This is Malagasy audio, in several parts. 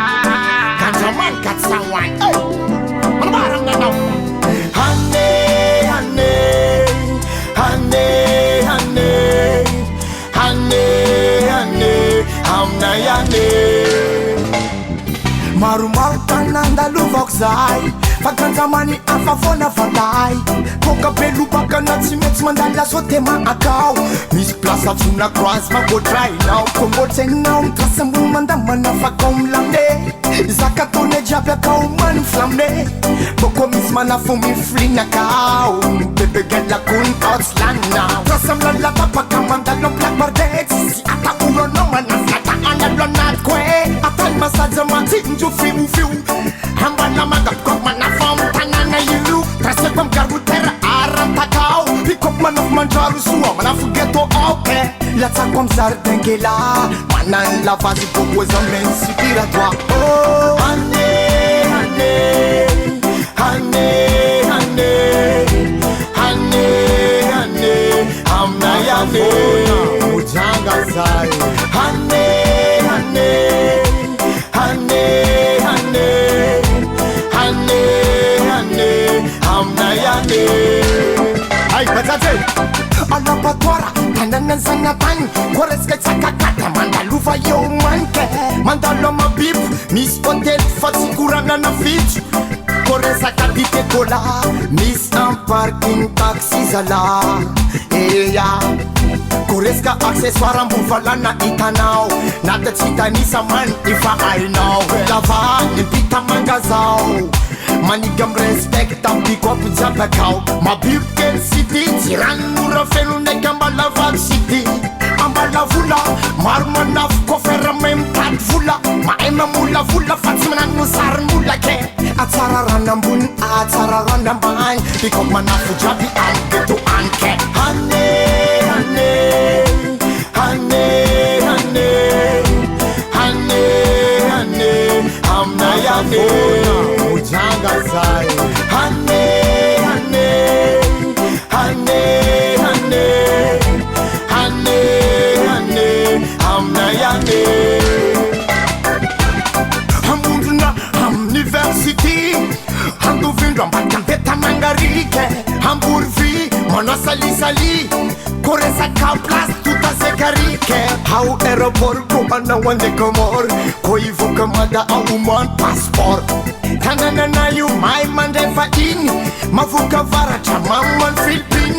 Kanjaman got someone. What about him now? Honey, honey, honey, honey, honey, honey, honey. Marumaru tananda luvok zai Fakanzamani afafona falai Koka belu baka na tsy mety mandala sotema akao Misy place atsona croise magodrai-nao Kombotsenao mitrasambony mandamana fakao milamne Zaka tone jiaby akao maniflamne Boko misy manafo miflina akao Bebegela kun tao tsy laninao Trasa milalatapaka mandalo black bardet Si ata uronao manaflata analo anaty koe Atany masaja matsinjo fiu Hambana magapkok manafam tanana yu Traseko mgarutera arantakao Pikok manaf manjaro sua manafu ghetto oke Latsako mzardengela Manan lavazy boboza mensi pira-toi Oh, honey, honey, honey, honey, honey, honey, amnayane Mujanga zai Honey, honey, honey, honey, honey, honey, amnayane Ay, patate Alapatora, tanana zanatany Koreska tsakakata, mandaluva yo manke Mandalo mabibu, mis hotel fatsikurana na fitro Koresaka dite kola, mis un parking taxi zala Eya Koreska accessoire ambovalana itanao Nata tsitanisa man ifa ainao Lava nipita manga zao Manigam respect ambikopo jabakao Mabirken city Tiranura felunek ambala vague city Ambala vula Maro manafo kofera memtady vola Maema mola vola fa tsy manano sary mola ke Atsara ranambony atsara ranambany Bikopo manafo jaby amgeto anke Honey, honey, honey, honey, honey, honey, amnayane Mujanga zai Honey, honey, honey, honey, honey, honey, amnayane Hamunduna university Handuvindwa mbakambeta mangarike Hamburvi Mona sali Koresa ka place tuta sekarike Hau aeroport kumana wande komor Koivuka mada au man passport Kanana na yu mai mandefa ini Mavuka vara chamaman Philippine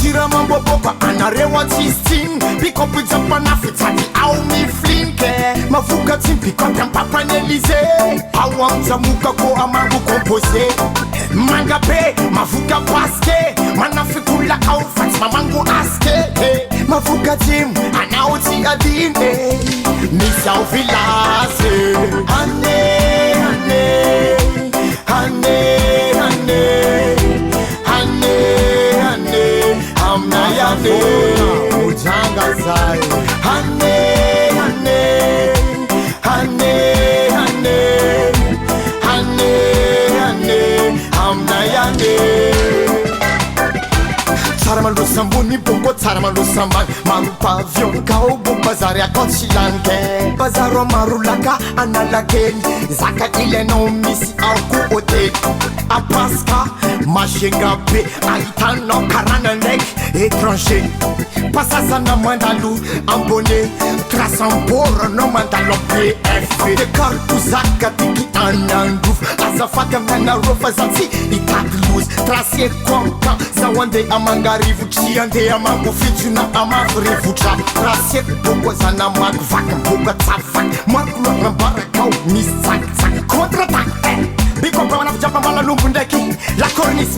Tira mambo boba anarewa tistin Pikopu japana fitati au miflinke Mavuka timpi kwa papa nyelize Hawa mzamuka ko amangu kompose Manga pe mavuka paske Manafikula au fats mamangu aske Mavuka tim anauti adine Nisau vilase Honey, honey, honey, honey, honey, honey, amnayane Mujanga zai Honey, honey, honey, honey, honey, honey, amnayane Tsara mandro sambony boko tsara mandro sambany Maro pavion kao bo bazary akao tsy lanike Bazaro maro laka analakely Zaka ilainao misy aoko hotely Apaska mashenga be Ahitanao karana ndraiky étranger Pasazana mandalo ambone Trasamboranao mandalo PFV Dekariko zaka tiki anandrovo Azafady aminanareo fa za tsy hitady lozy Tracé konkan Zaho andeha amangarivo Tsy andeha amangofitsona amavy rivotra Tracé boko zana mago vaky Boka tsavaky Mariko lohanambarakao Misy tsakitsaky Contre-attaque Biko mba manafo jiaby ambala lombo ndraiky La cornice